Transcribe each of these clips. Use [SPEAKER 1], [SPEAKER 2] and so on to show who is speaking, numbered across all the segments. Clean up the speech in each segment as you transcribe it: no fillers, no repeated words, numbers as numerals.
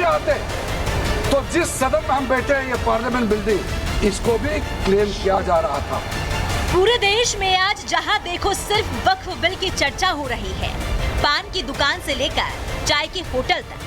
[SPEAKER 1] आते तो जिस सदन में हम बैठे हैं, ये पार्लियामेंट बिल्डिंग, इसको भी क्लेम किया जा रहा था।
[SPEAKER 2] पूरे देश में आज जहां देखो सिर्फ वक्फ बिल की चर्चा हो रही है। पान की दुकान से लेकर चाय के होटल तक,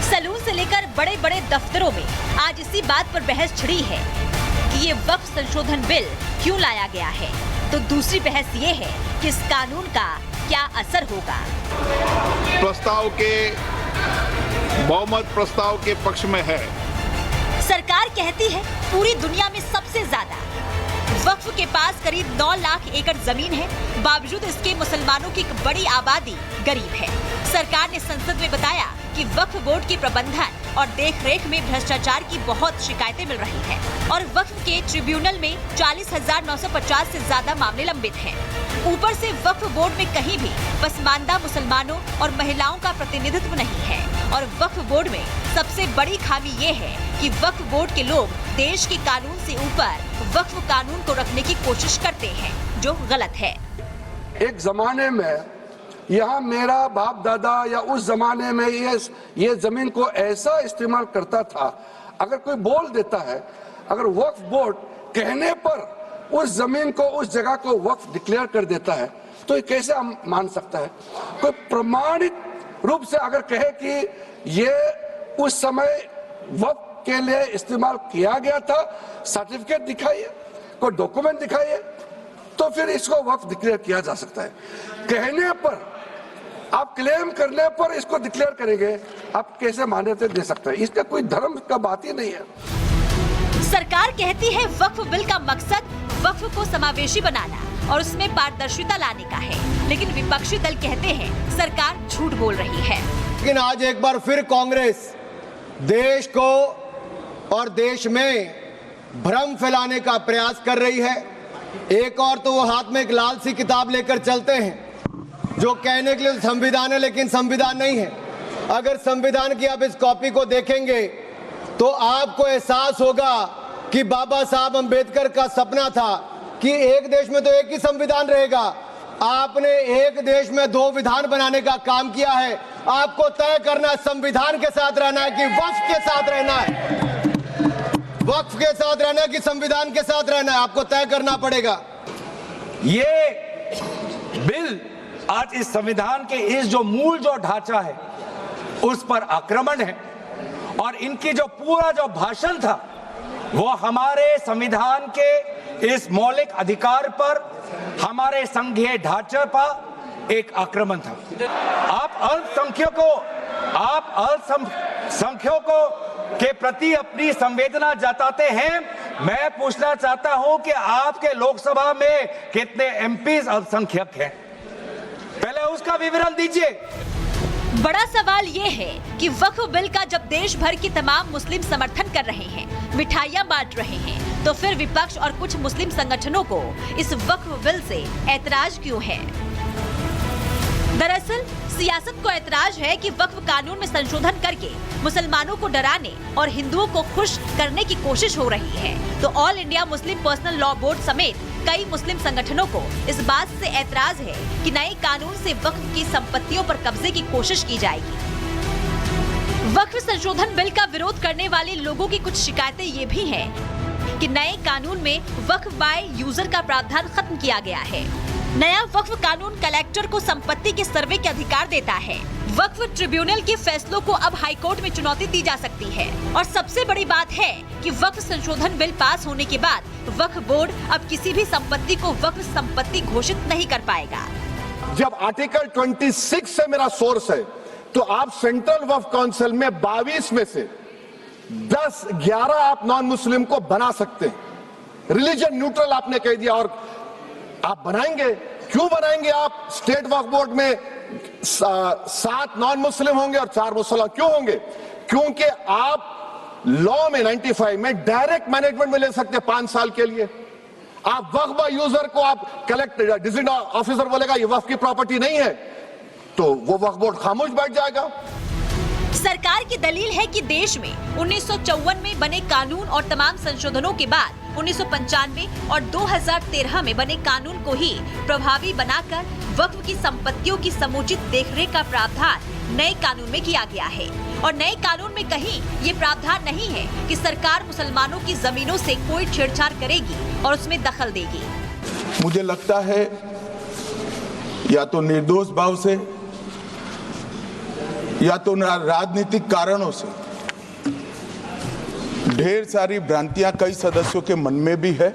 [SPEAKER 2] सैलून से लेकर बड़े बड़े दफ्तरों में आज इसी बात पर बहस छिड़ी है कि ये वक्फ संशोधन बिल क्यों लाया गया है। तो दूसरी बहस ये है कि इस कानून का क्या असर होगा।
[SPEAKER 3] प्रस्ताव के बहुमत प्रस्ताव के पक्ष में है।
[SPEAKER 2] सरकार कहती है पूरी दुनिया में सबसे ज्यादा वक्फ के पास करीब 9 लाख एकड़ जमीन है, बावजूद इसके मुसलमानों की एक बड़ी आबादी गरीब है। सरकार ने संसद में बताया कि वक्फ बोर्ड के प्रबंधन और देखरेख में भ्रष्टाचार की बहुत शिकायतें मिल रही है और वक्फ के ट्रिब्यूनल में 40,950 से ज्यादा मामले लंबित हैं। ऊपर से वक्फ बोर्ड में कहीं भी पसमानदा मुसलमानों और महिलाओं का प्रतिनिधित्व नहीं है और वक्फ बोर्ड में सबसे बड़ी खामी ये है कि वक्फ बोर्ड के लोग देश के कानून से ऊपर वक्फ कानून को रखने की कोशिश करते हैं, जो गलत है।
[SPEAKER 1] एक जमाने में यहाँ मेरा बाप दादा या उस जमाने में ये जमीन को ऐसा इस्तेमाल करता था। अगर कोई बोल देता है, अगर वक्फ बोर्ड कहने पर उस जमीन को, उस जगह को वक्फ डिक्लेयर कर देता है, तो ये कैसे हम मान सकता है। कोई प्रमाणित रूप से अगर कहे कि ये उस समय वक्फ के लिए इस्तेमाल किया गया था, सर्टिफिकेट दिखाइए, कोई डॉक्यूमेंट दिखाइए, तो फिर इसको वक्फ डिक्लेयर किया जा सकता है। कहने पर, आप क्लेम करने पर इसको डिक्लेयर करेंगे, आप कैसे मान्यता दे सकते हैं। इसका कोई धर्म का बात ही नहीं है।
[SPEAKER 2] सरकार कहती है वक्फ बिल का मकसद वक्फ को समावेशी बनाना और उसमें पारदर्शिता लाने का है, लेकिन विपक्षी दल कहते हैं सरकार झूठ बोल रही है।
[SPEAKER 4] लेकिन आज एक बार फिर कांग्रेस देश को और देश में भ्रम फैलाने का प्रयास कर रही है। एक और तो वो हाथ में एक लाल सी किताब लेकर चलते हैं जो कहने के लिए संविधान है, लेकिन संविधान नहीं है। अगर संविधान की आप इस कॉपी को देखेंगे तो आपको एहसास होगा कि बाबा साहब अम्बेडकर का सपना था कि एक देश में तो एक ही संविधान रहेगा। आपने एक देश में 2 विधान बनाने का काम किया है। आपको तय करना है संविधान के साथ रहना है कि वक्फ के साथ रहना है, वक्फ के साथ रहना है कि संविधान के साथ रहना है, आपको तय करना पड़ेगा।
[SPEAKER 5] ये बिल आज इस संविधान के इस जो मूल जो ढांचा है उस पर आक्रमण है और इनकी जो पूरा जो भाषण था वो हमारे संविधान के इस मौलिक अधिकार पर, हमारे संघीय ढांचे पर एक आक्रमण था। आप अल्पसंख्यकों के प्रति अपनी संवेदना जताते हैं। मैं पूछना चाहता हूं कि आपके लोकसभा में कितने एमपीज अल्पसंख्यक हैं, पहले उसका विवरण दीजिए।
[SPEAKER 2] बड़ा सवाल ये है कि वक्फ बिल का जब देश भर की तमाम मुस्लिम समर्थन कर रहे हैं, मिठाइयां बांट रहे हैं, तो फिर विपक्ष और कुछ मुस्लिम संगठनों को इस वक्फ बिल से ऐतराज क्यों है। दरअसल सियासत को ऐतराज है कि वक्फ कानून में संशोधन करके मुसलमानों को डराने और हिंदुओं को खुश करने की कोशिश हो रही है। तो all India Muslim personal law board समेत कई मुस्लिम संगठनों को इस बात से ऐतराज है कि नए कानून से वक्फ की संपत्तियों पर कब्जे की कोशिश की जाएगी। वक्फ संशोधन बिल का विरोध करने वाले लोगों की कुछ शिकायतें ये भी हैं कि नए कानून में वक्फ बाय यूजर का प्रावधान खत्म किया गया है। नया वक्फ कानून कलेक्टर को संपत्ति के सर्वे के अधिकार देता है। वक्फ ट्रिब्यूनल के फैसलों को अब हाईकोर्ट में चुनौती दी जा सकती है और सबसे बड़ी बात है कि वक्फ संशोधन बिल पास होने के बाद वक्फ बोर्ड अब किसी भी संपत्ति को वक्फ संपत्ति घोषित नहीं कर पाएगा।
[SPEAKER 3] जब आर्टिकल 26 से मेरा सोर्स है तो आप सेंट्रल वक्फ काउंसिल में 22 में से 10-11 आप नॉन मुस्लिम को बना सकते हैं। रिलीजन न्यूट्रल आपने कह दिया और आप बनाएंगे। क्यों बनाएंगे आप? स्टेट वक्फ बोर्ड में 7 नॉन मुस्लिम होंगे और 4 मुसलमान क्यों होंगे? क्योंकि आप लॉ में 95 में डायरेक्ट मैनेजमेंट में ले सकते हैं 5 साल के लिए। आप वक्फ यूजर को आप कलेक्ट डिस्ट्रिक्ट ऑफिसर बोलेगा ये वक्फ की प्रॉपर्टी नहीं है, तो वो वक्फ बोर्ड खामोश बैठ जाएगा।
[SPEAKER 2] सरकार की दलील है कि देश में 1954 में बने कानून और तमाम संशोधनों के बाद 1995 और 2013 में बने कानून को ही प्रभावी बनाकर वक्फ की संपत्तियों की समुचित देखरेख का प्रावधान नए कानून में किया गया है। और नए कानून में कहीं ये प्रावधान नहीं है कि सरकार मुसलमानों की जमीनों से कोई छेड़छाड़ करेगी और उसमें दखल देगी।
[SPEAKER 6] मुझे लगता है या तो निर्दोष भाव से या तो राजनीतिक कारणों से ढेर सारी भ्रांतियां कई सदस्यों के मन में भी है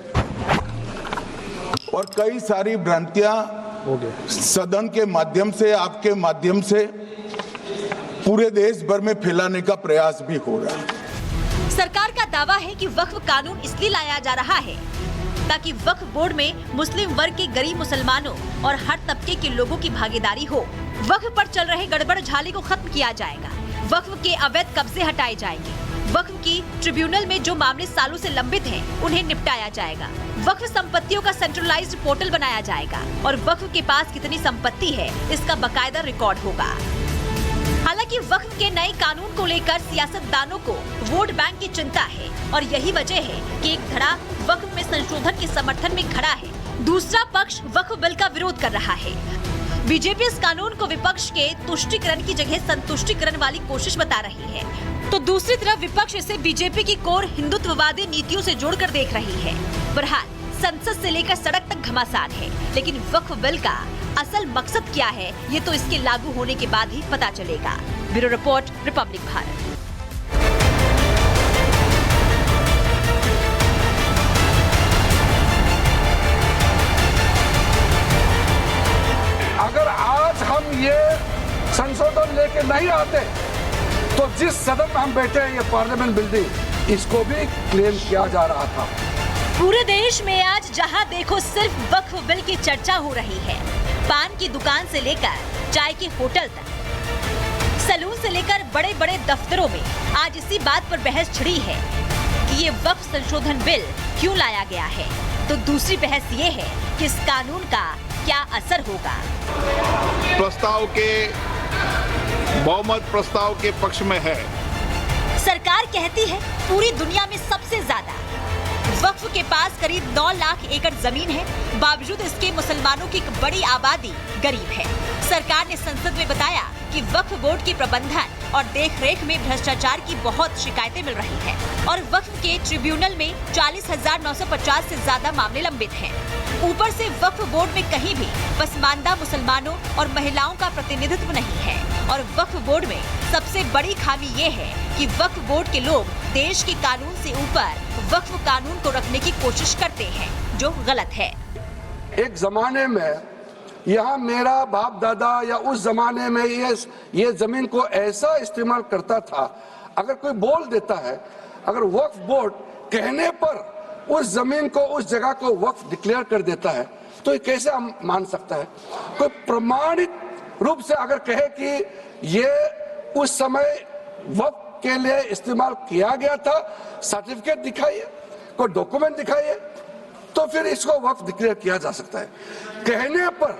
[SPEAKER 6] और कई सारी भ्रांतियां सदन के माध्यम से, आपके माध्यम से पूरे देश भर में फैलाने का प्रयास भी हो रहा है।
[SPEAKER 2] सरकार का दावा है कि वक्फ कानून इसलिए लाया जा रहा है ताकि वक्फ बोर्ड में मुस्लिम वर्ग के गरीब मुसलमानों और हर तबके के लोगों की भागीदारी हो। वक्फ पर चल रहे गड़बड़ झाले को खत्म किया जाएगा। वक्फ के अवैध कब्जे हटाए जाएंगे। वक्फ की ट्रिब्यूनल में जो मामले सालों से लंबित हैं, उन्हें निपटाया जाएगा। वक्फ संपत्तियों का सेंट्रलाइज्ड पोर्टल बनाया जाएगा और वक्फ के पास कितनी संपत्ति है इसका बाकायदा रिकॉर्ड होगा। हालांकि वक्फ के नए कानून को लेकर सियासतदानों को वोट बैंक की चिंता है और यही वजह है कि एक धड़ा वक्फ में संशोधन के समर्थन में खड़ा है, दूसरा पक्ष वक्फ बिल का विरोध कर रहा है। बीजेपी इस कानून को विपक्ष के तुष्टीकरण की जगह संतुष्टीकरण वाली कोशिश बता रही है, तो दूसरी तरफ विपक्ष इसे बीजेपी की कोर हिंदुत्ववादी नीतियों से जोड़कर देख रही है। बहरहाल संसद से लेकर सड़क तक घमासान है, लेकिन वक्फ बिल का असल मकसद क्या है ये तो इसके लागू होने के बाद ही पता चलेगा। Bureau report, Republic Bharat.
[SPEAKER 1] अगर आज हम ये संशोधन लेके नहीं आते तो जिस सदन में हम बैठे हैं, ये पार्लियामेंट बिल्डिंग, इसको भी क्लेम किया जा रहा था।
[SPEAKER 2] पूरे देश में आज जहां देखो सिर्फ वक्फ बिल की चर्चा हो रही है। पान की दुकान से लेकर चाय के होटल तक, सैलून से लेकर बड़े बड़े दफ्तरों में आज इसी बात पर बहस छिड़ी है कि ये वक्फ संशोधन बिल क्यों लाया गया है। तो दूसरी बहस ये है कि इस कानून का क्या असर होगा।
[SPEAKER 7] प्रस्ताव के बहुमत प्रस्ताव के पक्ष में है।
[SPEAKER 2] सरकार कहती है पूरी दुनिया में सबसे ज्यादा वक्फ के पास करीब 9 लाख एकड़ जमीन है, बावजूद इसके मुसलमानों की एक बड़ी आबादी गरीब है। सरकार ने संसद में बताया कि वक्फ बोर्ड के प्रबंधन और देखरेख में भ्रष्टाचार की बहुत शिकायतें मिल रही है और वक्फ के ट्रिब्यूनल में 40,950 से ज्यादा मामले लंबित हैं। ऊपर से वक्फ बोर्ड में कहीं भी पसमानदा मुसलमानों और महिलाओं का प्रतिनिधित्व नहीं है और वक्फ बोर्ड में सबसे बड़ी खामी ये है कि वक्फ बोर्ड के लोग देश के कानून से ऊपर वक्फ कानून को रखने की कोशिश करते हैं, जो गलत है।
[SPEAKER 1] एक जमाने में यहाँ मेरा बाप दादा या उस जमाने में ये जमीन को ऐसा इस्तेमाल करता था, अगर कोई बोल देता है, अगर वक्फ बोर्ड कहने पर उस जमीन को, उस जगह को वक्फ डिक्लेयर कर देता है, तो ये कैसे हम मान सकता है। कोई प्रमाणित रूप से अगर कहे कि ये उस समय वक्फ के लिए इस्तेमाल किया गया था, सर्टिफिकेट दिखाइए, कोई डॉक्यूमेंट दिखाइए, तो फिर इसको वक्फ डिक्लेयर किया जा सकता है। कहने पर,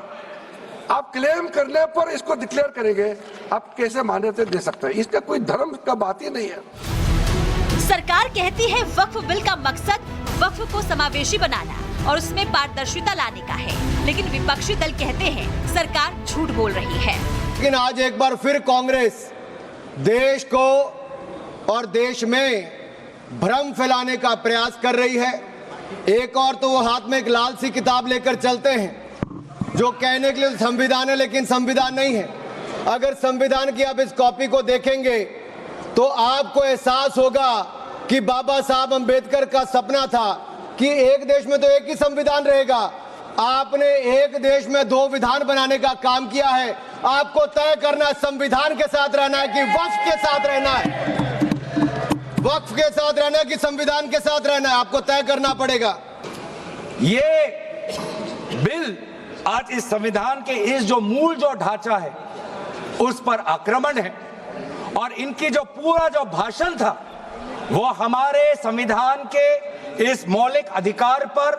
[SPEAKER 1] आप क्लेम करने पर इसको डिक्लेयर करेंगे, आप कैसे मान्यता दे सकते हैं। इसका कोई धर्म का बात ही नहीं है।
[SPEAKER 2] सरकार कहती है वक्फ बिल का मकसद वक्फ को समावेशी बनाना और उसमें पारदर्शिता लाने का है, लेकिन विपक्षी दल कहते हैं सरकार झूठ बोल रही है।
[SPEAKER 4] लेकिन आज एक बार फिर कांग्रेस देश को और देश में भ्रम फैलाने का प्रयास कर रही है। एक और तो वो हाथ में एक लाल सी किताब लेकर चलते हैं जो कहने के लिए संविधान है, लेकिन संविधान नहीं है। अगर संविधान की आप इस कॉपी को देखेंगे तो आपको एहसास होगा कि बाबा साहब अंबेडकर का सपना था कि एक देश में तो एक ही संविधान रहेगा। आपने एक देश में 2 विधान बनाने का काम किया है। आपको तय करना है संविधान के साथ रहना है कि वक्फ के साथ रहना है, वक्फ के साथ रहना है कि संविधान के साथ रहना है, आपको तय करना पड़ेगा।
[SPEAKER 5] ये बिल आज इस संविधान के इस जो मूल जो ढांचा है उस पर आक्रमण है और इनकी जो पूरा जो भाषण था वो हमारे संविधान के इस मौलिक अधिकार पर,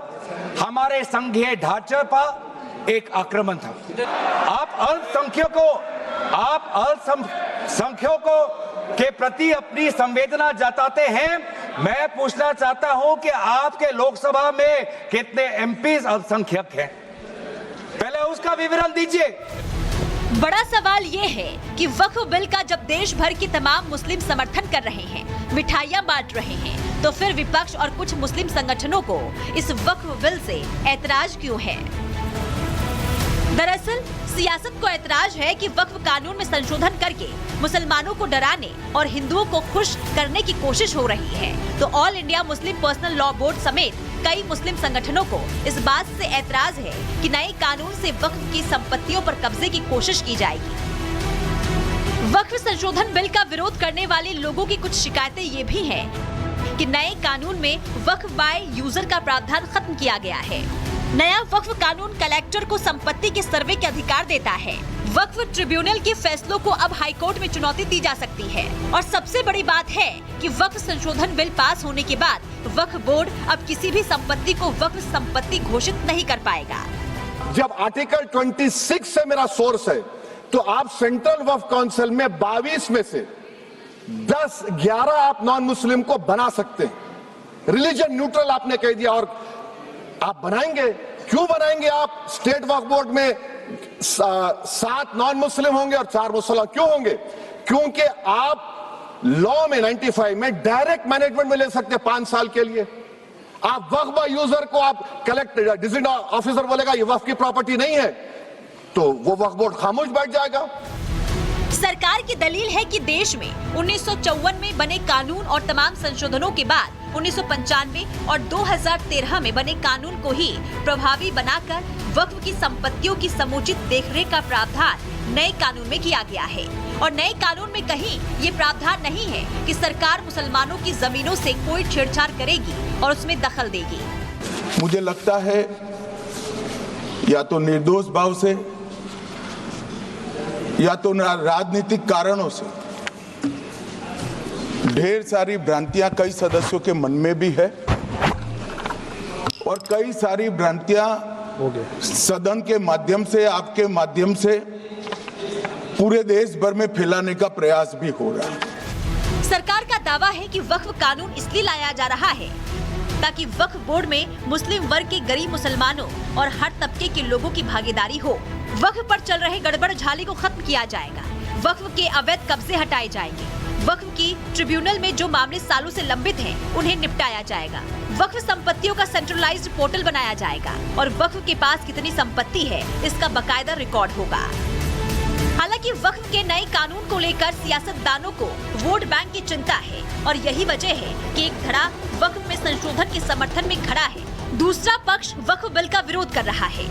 [SPEAKER 5] हमारे संघीय ढांचे पर एक आक्रमण था। आप अल्पसंख्यकों को के प्रति अपनी संवेदना जताते हैं। मैं पूछना चाहता हूं कि आपके लोकसभा में कितने एमपीज अल्पसंख्यक हैं? पहले उसका विवरण दीजिए।
[SPEAKER 2] बड़ा सवाल ये है कि वक्फ बिल का जब देश भर के तमाम मुस्लिम समर्थन कर रहे हैं, मिठाइयां बांट रहे हैं, तो फिर विपक्ष और कुछ मुस्लिम संगठनों को इस वक्फ बिल से ऐतराज क्यों है? दरअसल सियासत को ऐतराज है कि वक्फ कानून में संशोधन करके मुसलमानों को डराने और हिंदुओं को खुश करने की कोशिश हो रही है। तो all India Muslim personal law board समेत कई मुस्लिम संगठनों को इस बात से ऐतराज है कि नए कानून से वक्फ की संपत्तियों पर कब्जे की कोशिश की जाएगी। वक्फ संशोधन बिल का विरोध करने वाले लोगों की कुछ शिकायतें ये भी हैं कि नए कानून में वक्फ बाय यूजर का प्रावधान खत्म किया गया है। नया वक्फ कानून कलेक्टर को संपत्ति के सर्वे के अधिकार देता है। वक्फ ट्रिब्यूनल के फैसलों को अब हाईकोर्ट में चुनौती दी जा सकती है। और सबसे बड़ी बात है कि वक्फ संशोधन बिल पास होने के बाद वक्फ बोर्ड अब किसी भी संपत्ति को वक्फ संपत्ति घोषित नहीं कर पाएगा।
[SPEAKER 3] जब आर्टिकल 26 से मेरा सोर्स है, तो आप सेंट्रल वक्फ काउंसिल में 22 में से 10-11 आप नॉन मुस्लिम को बना सकते हैं। रिलीजन न्यूट्रल आपने कह दिया, और आप बनाएंगे। क्यों बनाएंगे? आप स्टेट वक्फ बोर्ड में 7 नॉन मुस्लिम होंगे और 4 मुसलमान। क्यों होंगे? क्योंकि आप लॉ में 95 में डायरेक्ट मैनेजमेंट में ले सकते हैं 5 साल के लिए। आप वक्फ बाय यूजर को आप कलेक्ट डिस्ट्रिक्ट ऑफिसर बोलेगा ये वक्फ की प्रॉपर्टी नहीं है, तो वो वक्फ बोर्ड खामोश बैठ जाएगा।
[SPEAKER 2] सरकार की दलील है कि देश में 1954 में बने कानून और तमाम संशोधनों के बाद 1995 और 2013 में बने कानून को ही प्रभावी बनाकर वक्फ की संपत्तियों की समुचित देखरेख का प्रावधान नए कानून में किया गया है। और नए कानून में कहीं ये प्रावधान नहीं है कि सरकार मुसलमानों की जमीनों से कोई छेड़छाड़ करेगी और उसमें दखल देगी।
[SPEAKER 6] मुझे लगता है या तो निर्दोष भाव से या तो राजनीतिक कारणों से ढेर सारी भ्रांतियां कई सदस्यों के मन में भी है, और कई सारी भ्रांतियां सदन के माध्यम से, आपके माध्यम से पूरे देश भर में फैलाने का प्रयास भी हो रहा है।
[SPEAKER 2] सरकार का दावा है कि वक्फ कानून इसलिए लाया जा रहा है ताकि वक्फ बोर्ड में मुस्लिम वर्ग के गरीब मुसलमानों और हर तबके के लोगों की भागीदारी हो। वक्फ पर चल रहे गड़बड़ झाली को खत्म किया जाएगा। वक्फ के अवैध कब्जे हटाए जाएंगे। वक्फ की ट्रिब्यूनल में जो मामले सालों से लंबित हैं, उन्हें निपटाया जाएगा। वक्फ संपत्तियों का सेंट्रलाइज्ड पोर्टल बनाया जाएगा और वक्फ के पास कितनी संपत्ति है इसका बाकायदा रिकॉर्ड होगा। हालांकि वक्फ के नए कानून को लेकर सियासतदानों को वोट बैंक की चिंता है, और यही वजह है कि एक धड़ा वक्फ में संशोधन के समर्थन में खड़ा है, दूसरा पक्ष वक्फ बिल का विरोध कर रहा है।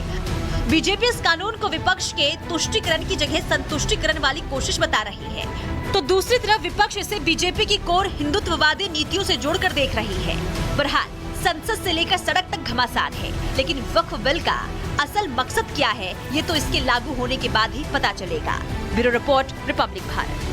[SPEAKER 2] बीजेपी इस कानून को विपक्ष के तुष्टीकरण की जगह संतुष्टीकरण वाली कोशिश बता रही है, तो दूसरी तरफ विपक्ष इसे बीजेपी की कोर हिंदुत्ववादी नीतियों से जोड़कर देख रही है। बहरहाल संसद से लेकर सड़क तक घमासान है, लेकिन वक्फ बिल का असल मकसद क्या है, ये तो इसके लागू होने के बाद ही पता चलेगा। Bureau report, Republic Bharat.